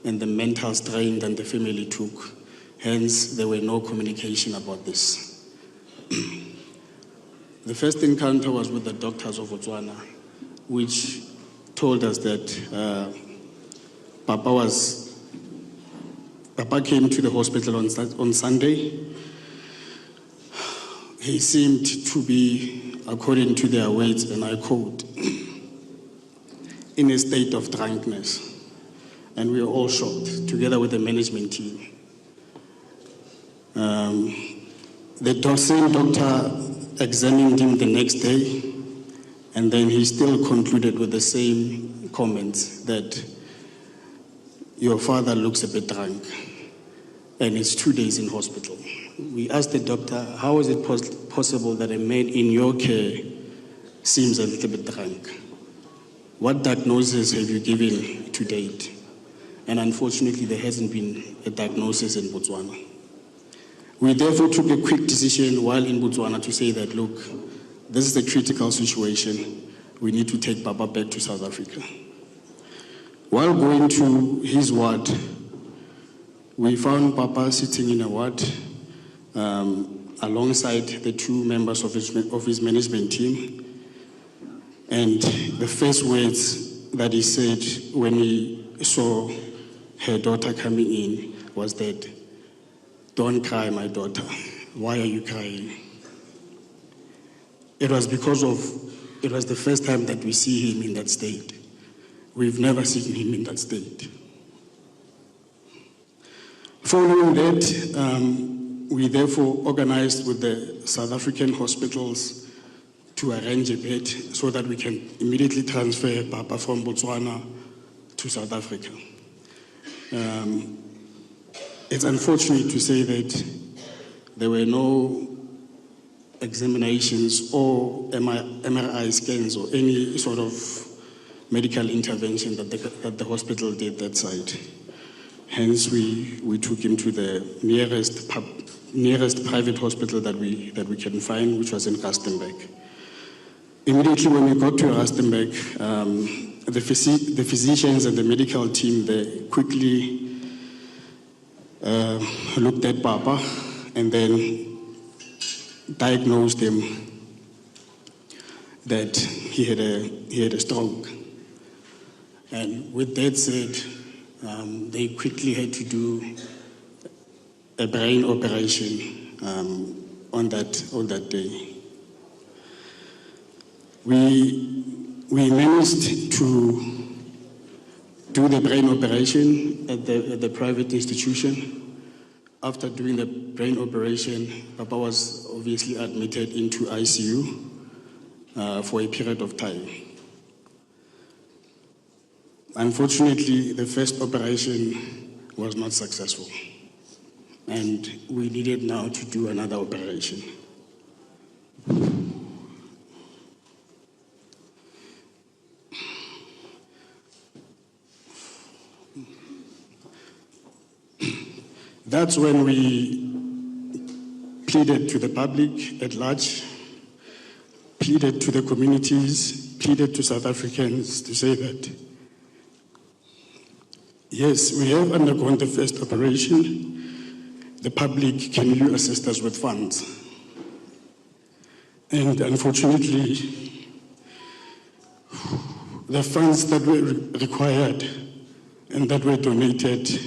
and the mental strain that the family took. Hence, there were no communication about this. The first encounter was with the doctors of Botswana, which told us that Papa came to the hospital on Sunday. He seemed to be, according to their words, and I quote, in a state of drunkenness. And we were all shocked, together with the management team. The same doctor examined him the next day, and then he still concluded with the same comments that your father looks a bit drunk, and it's 2 days in hospital. We asked the doctor, how is it possible that a man in your care seems a little bit drunk? What diagnosis have you given to date? And unfortunately, there hasn't been a diagnosis in Botswana. We therefore took a quick decision while in Botswana to say that, look, this is a critical situation. We need to take Papa back to South Africa. While going to his ward, we found Papa sitting in a ward alongside the 2 members of his management team. And the first words that he said when he saw her daughter coming in was that, "Don't cry, my daughter. Why are you crying?" It was the first time that we see him in that state. We've never seen him in that state. Following that, we therefore organized with the South African hospitals to arrange a bed so that we can immediately transfer Papa from Botswana to South Africa. It's unfortunate to say that there were no examinations or MRI scans or any sort of medical intervention that the hospital did that side. Hence, we took him to the nearest private hospital that we can find, which was in Rustenburg. Immediately when we got to Rustenburg, the physicians and the medical team, they quickly looked at Papa and then diagnosed him that he had a stroke. And with that said, they quickly had to do a brain operation on that day. We managed to do the brain operation at the private institution. After doing the brain operation, Papa was obviously admitted into ICU for a period of time. Unfortunately, the first operation was not successful, and we needed now to do another operation. That's when we pleaded to the public at large, pleaded to the communities, pleaded to South Africans to say that, yes, we have undergone the first operation. The public, can you assist us with funds? And unfortunately, the funds that were required and that were donated,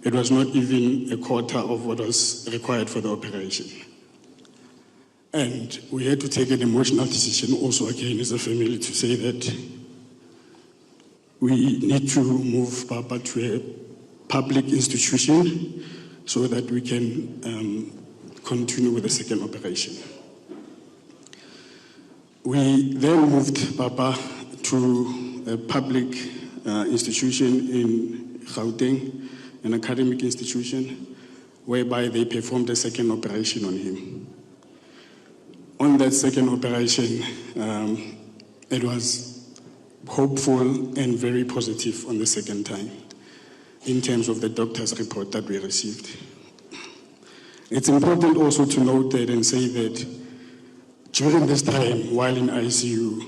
it was not even a quarter of what was required for the operation. And we had to take an emotional decision also again as a family to say that we need to move Papa to a public institution so that we can continue with the second operation. We then moved Papa to a public institution in Gauteng, an academic institution, whereby they performed a second operation on him. On that second operation, it was hopeful and very positive on the second time in terms of the doctor's report that we received. It's important also to note that and say that during this time, while in ICU,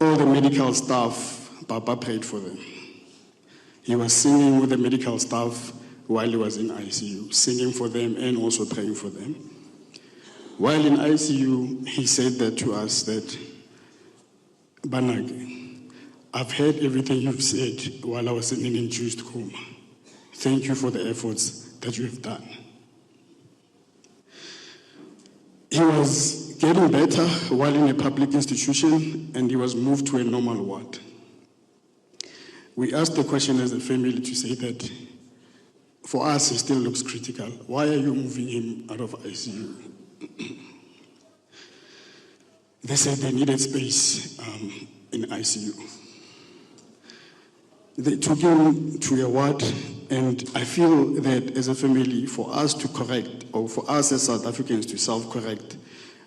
all the medical staff, Papa prayed for them. He was singing with the medical staff while he was in ICU, singing for them and also praying for them. While in ICU, he said that to us that, Banag, I've heard everything you've said while I was in an induced coma. Thank you for the efforts that you have done. He was getting better while in a public institution, and he was moved to a normal ward. We asked the question as a family to say that for us, he still looks critical. Why are you moving him out of ICU? They said they needed space in ICU. They took him to a ward, and I feel that as a family, for us to correct, or for us as South Africans to self-correct,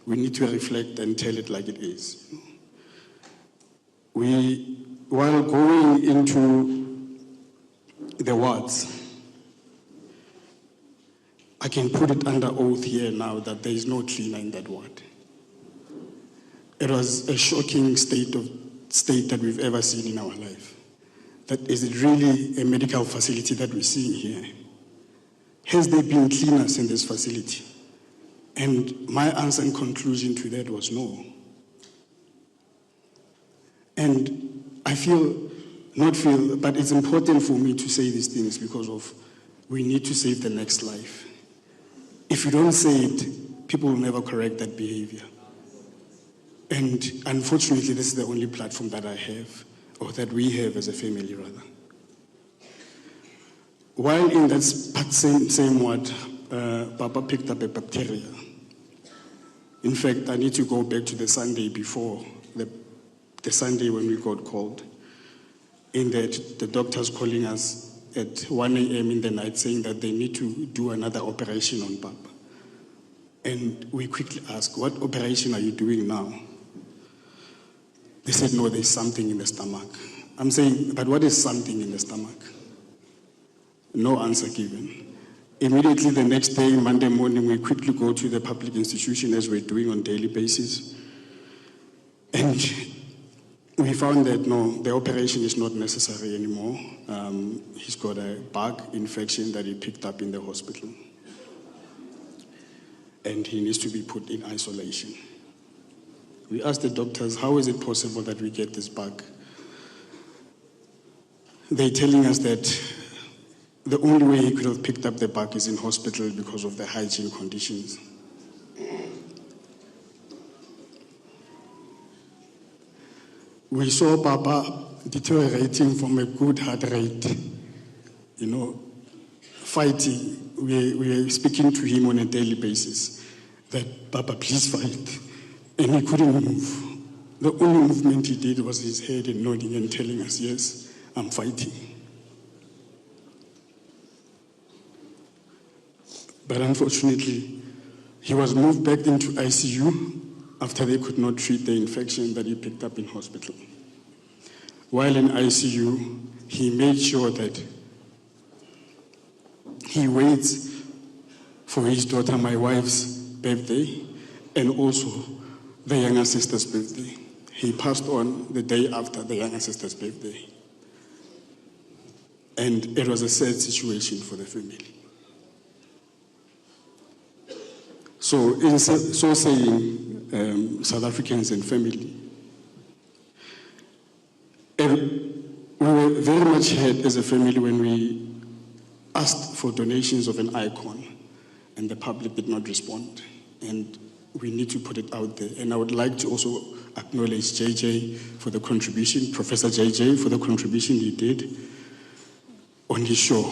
we need to reflect and tell it like it is. While going into the wards, I can put it under oath here now that there is no cleaner in that ward. It was a shocking state that we've ever seen in our life. That is it really a medical facility that we're seeing here? Has there been cleaners in this facility? And my answer and conclusion to that was no. And I but it's important for me to say these things because we need to save the next life. If you don't say it, people will never correct that behavior. And unfortunately, this is the only platform that I have, or that we have as a family, rather. While in that same ward, Papa picked up a bacteria. In fact, I need to go back to the Sunday before, the Sunday when we got called, in that the doctors calling us at 1 a.m. in the night saying that they need to do another operation on Papa. And we quickly asked, what operation are you doing now? They said, no, there's something in the stomach. I'm saying, but what is something in the stomach? No answer given. Immediately the next day, Monday morning, we quickly go to the public institution as we're doing on a daily basis. And we found that, no, the operation is not necessary anymore. He's got a bug infection that he picked up in the hospital. And he needs to be put in isolation. We asked the doctors, how is it possible that we get this bug? They're telling us that the only way he could have picked up the bug is in hospital because of the hygiene conditions. We saw Papa deteriorating from a good heart rate, fighting. We were speaking to him on a daily basis that, Papa, please fight. And he couldn't move. The only movement he did was his head and nodding and telling us, yes, I'm fighting. But unfortunately, he was moved back into ICU after they could not treat the infection that he picked up in hospital. While in ICU, he made sure that he waits for his daughter, my wife's birthday, and also the younger sister's birthday. He passed on the day after the younger sister's birthday. And it was a sad situation for the family. So in so saying, South Africans and family, we were very much hurt as a family when we asked for donations of an icon and the public did not respond. And we need to put it out there. And I would like to also acknowledge JJ for the contribution, Professor JJ for the contribution he did on his show.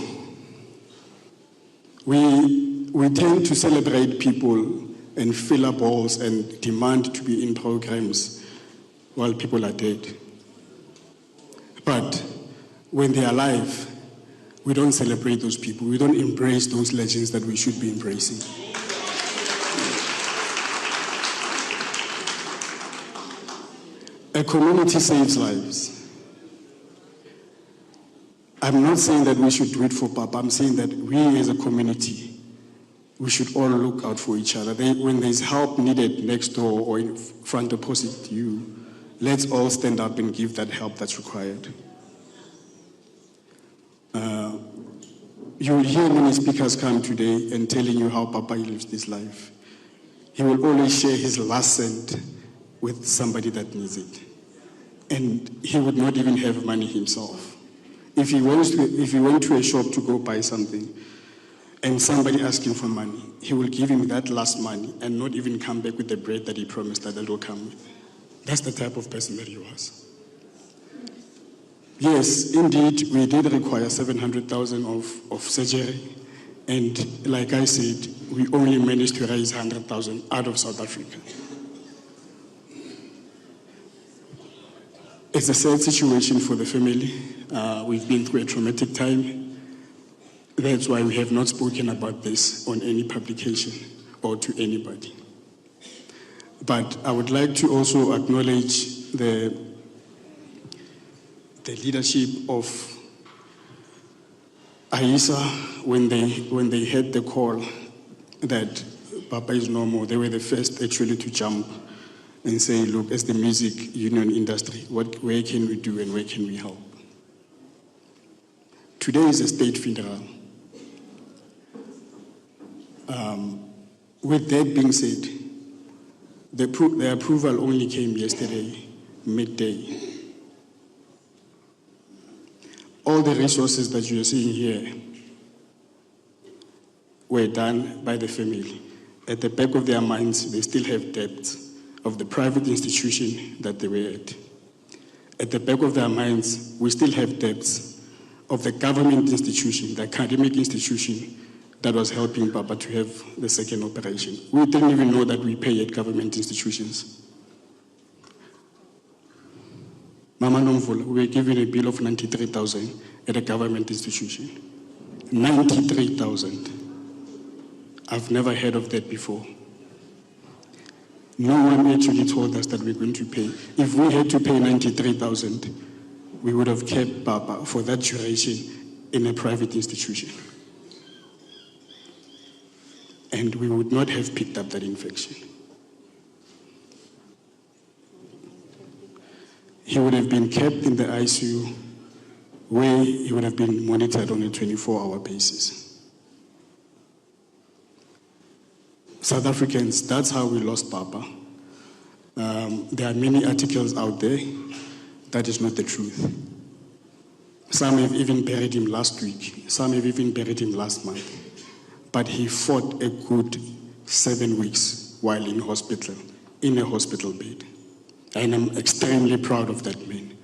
We tend to celebrate people and fill up halls and demand to be in programs while people are dead. But when they're alive, we don't celebrate those people. We don't embrace those legends that we should be embracing. A community saves lives. I'm not saying that we should do it for Papa. I'm saying that we as a community, we should all look out for each other. When there's help needed next door or in front opposite you, let's all stand up and give that help that's required. You will hear many speakers come today and telling you how Papa lives this life. He will always share his last cent with somebody that needs it. And he would not even have money himself. If he went to a shop to go buy something and somebody asked him for money, he will give him that last money and not even come back with the bread that he promised that will come with. That's the type of person that he was. Yes, indeed, we did require 700,000 of surgery. And like I said, we only managed to raise 100,000 out of South Africa. It's a sad situation for the family. We've been through a traumatic time. That's why we have not spoken about this on any publication or to anybody. But I would like to also acknowledge the leadership of AISA when they had the call that Papa is no more. They were the first actually to jump and say, look, as the music union industry, where can we do and where can we help? Today is a state funeral. With that being said, the approval only came yesterday, midday. All the resources that you are seeing here were done by the family. At the back of their minds, they still have debts of the private institution that they were at. At the back of their minds, we still have debts of the government institution, the academic institution that was helping Papa to have the second operation. We didn't even know that we pay at government institutions. Mama Nomvula, we were given a bill of 93,000 at a government institution. 93,000. I've never heard of that before. No one actually told us that we're going to pay. If we had to pay 93,000, we would have kept Papa for that duration in a private institution. And we would not have picked up that infection. He would have been kept in the ICU where he would have been monitored on a 24-hour basis. South Africans, that's how we lost Papa. There are many articles out there. That is not the truth. Some have even buried him last week. Some have even buried him last month. But he fought a good 7 weeks while in hospital, in a hospital bed. And I'm extremely proud of that man.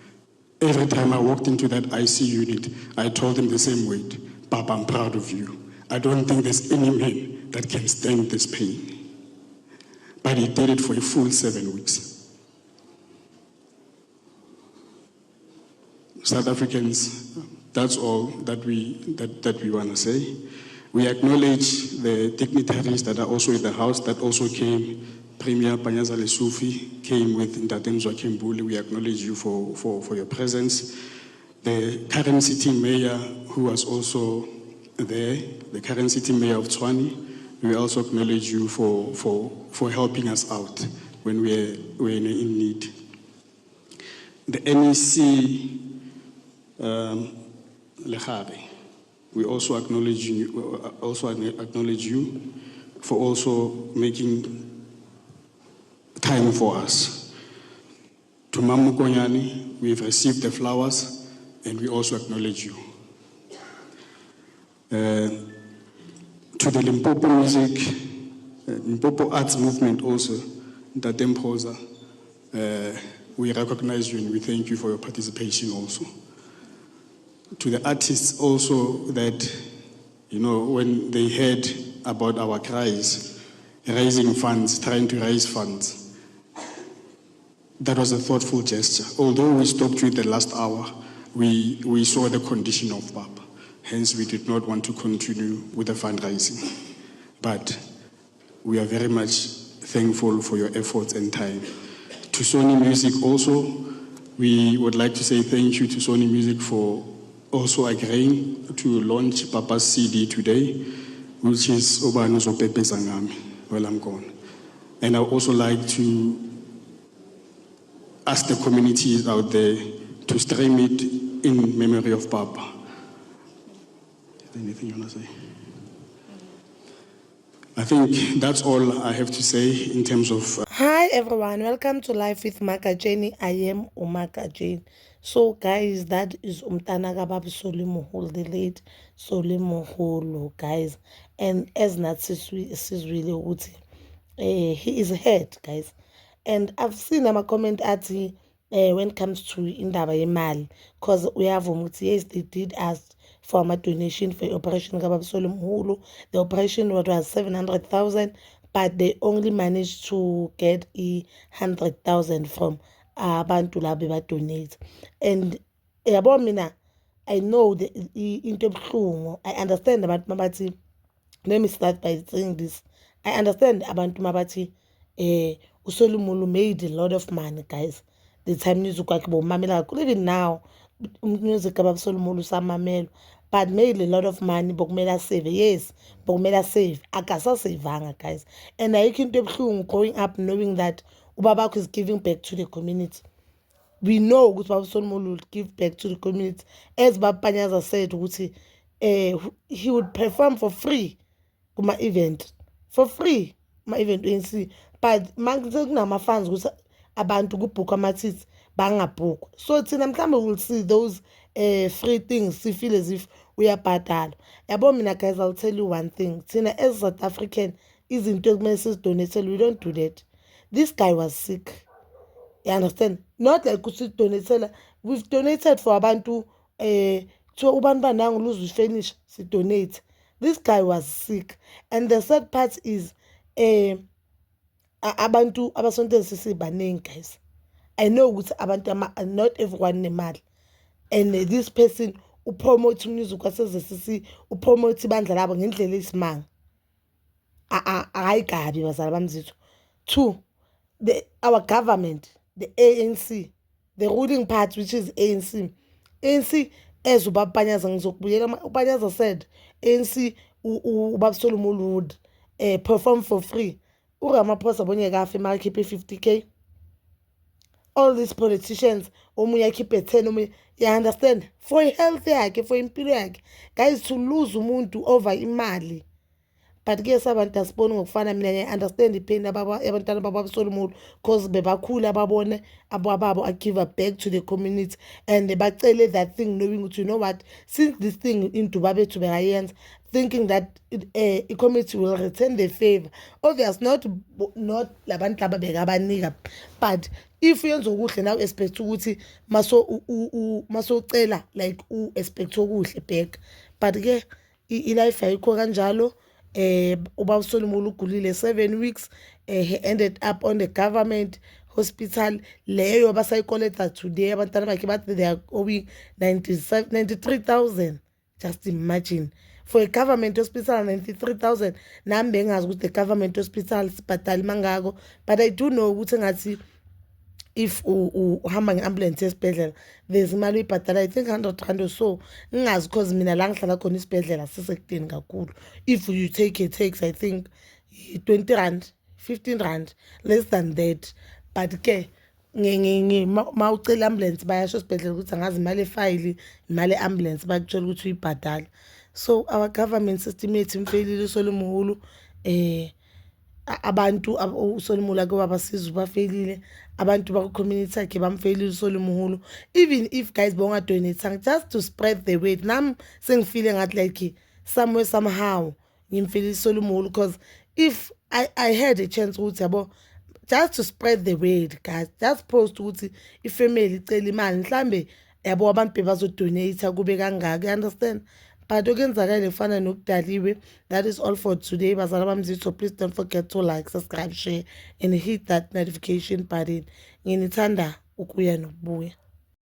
Every time I walked into that IC unit, I told him the same word, Papa, I'm proud of you. I don't think there's any man that can stand this pain. But he did it for a full 7 weeks. South Africans, that's all that we want to say. We acknowledge the dignitaries that are also in the house that also came. Premier Panyaza Lesufi came with Ntate Mzwakembuli. We acknowledge you for your presence. The current city mayor, who was also there, the current city mayor of Tshwane, we also acknowledge you for helping us out when we were in need. The NEC Lehare, we also acknowledge you for also making time for us. To Mamu Konyani, we have received the flowers and we also acknowledge you. To the Limpopo music, Limpopo arts movement also, Ntate Mpoza, we recognize you and we thank you for your participation also. To the artists also that, when they heard about our cries, raising funds, trying to raise funds, that was a thoughtful gesture. Although we stopped you at the last hour, we saw the condition of Papa. Hence, we did not want to continue with the fundraising. But we are very much thankful for your efforts and time. To Sony Music also, we would like to say thank you to Sony Music for also agreeing to launch Papa's CD today, which is Obano Zopepe Zangami. Well, I'm gone. And I would also like to ask the communities out there to stream it in memory of Papa. Anything you want to say? I think that's all I have to say in terms of. Hi everyone, welcome to Life with Makajeni. I am Umakajeni. So guys, that is Umtana Kabab Soli Moholo, the late Soli Moholo, guys. And as Nazi is really Uti, he is ahead, guys. And I've seen a comment at when it comes to indaba yemali, because we have yes, they did ask for a donation for Operation Kabab Soli Moholo. The operation was 700,000, but they only managed to get 100,000 from abantu laba ba-donate. And yabo mina, I know into ebuhlungu. I understand abantu mabathi. Let me start by saying this. I understand abantu mabathi uSolumulu made a lot of money, guys. The time music wakhe bowumamela kakhulu. Even now music kaBasolumulu samamela, but made a lot of money. Bokumele save, yes, bokumele save. Akasasavanga, guys. And ayikho into ebuhlungu growing up knowing that ubabakho is giving back to the community. We know ukuthi Basolumulu will give back to the community. As Bapanyaza said ukuthi he would perform for free kuma event, for free ma event ANC, but manje kunama fans ukuthi abantu kubhukwa amathithi bangabhukwa. So thina mhlawumbe will see those free things, we feel as if uyabhadala. Yabo mina guys, I'll tell you one thing, thina as South African izinto ekumele sizidonate, we don't do that. This guy was sick. You understand? Not like donate. We've donated for abantu to ubantu banangu lose finish to donate. This guy was sick. And the sad part is abantu abasonto sisi baningi, guys. I know ukuthi abantu not everyone nemali. And this person upromote music kwaseze sisi, upromote ibandla labo ngendlela esimanga. Hayi kabi bazala bamzitho. 2, our government, the ANC, the ruling party, which is ANC, as uBapanyaza ngizokubuyela, uBapanyaza said, ANC uBasolumulu would perform for free. uRamaphosa bonyeka afe mara khiphe 50K. All these politicians, omunye akhiphe 10, you understand? For health yakhe, for impilo yakhe. Guys, to lose umuntu over imali. But ke abantu asiboni ngokufana. Mina I understand ipain abantwana babaSolumulu because bebakhula babone ababo give back to the community and bacele that thing knowing ukuthi you know what, since this thing into babethu beyayenza, thinking that the community will return the favor. Obvious, not labantu laba bekabanika, but if uyenza okuhle now expect ukuthi masocela like expect okuhle back. But ke life ayikho kanjalo. uBasolumulu ugulile 7 weeks. He ended up on the government hospital. Leyo basayikoleta today abantwana bakhe bathi they are owing 93,000. Just imagine, for a government hospital 93,000. Nami bengazi ukuthi the government hospital sibhadala mangako, but I do know ukuthi ngathi if uhamba nge-ambulance esibhedlela there's imali uyibhadala, I think 100 rand or so. Ngingazi because mina la ngihlala khona isibhedlela sisekudeni kakhulu. If you take a taxi, I think 20 rand, 15 rand, less than that. But ke ma ucela ambulance bayasho esibhedlela ukuthi angazi imali efayili, imali ambulance bakutshela ukuthi uyibhadala. So our government system yethu imfelile uSolumulu. Abantu uSolumulu ake wabasiza bafelile, abantu baku community yakhe bamfelile uSolumulu. Even if guys bongadonate just to spread the word, nami sengifile ngathi like somewhere somehow ngimfelile uSolumulu, because if I had a chance ukuthi yabo just to spread the word, guys, just post ukuthi ifamily icela imali mhlambe yabo abantu bezodonate kube kangaka, you understand? But okenzakala kufana nokudaliwe. That is all for today, bazala bamzitho. Please don't forget to like, subscribe, share and hit that notification button. Nginithanda ukuya nokubuya.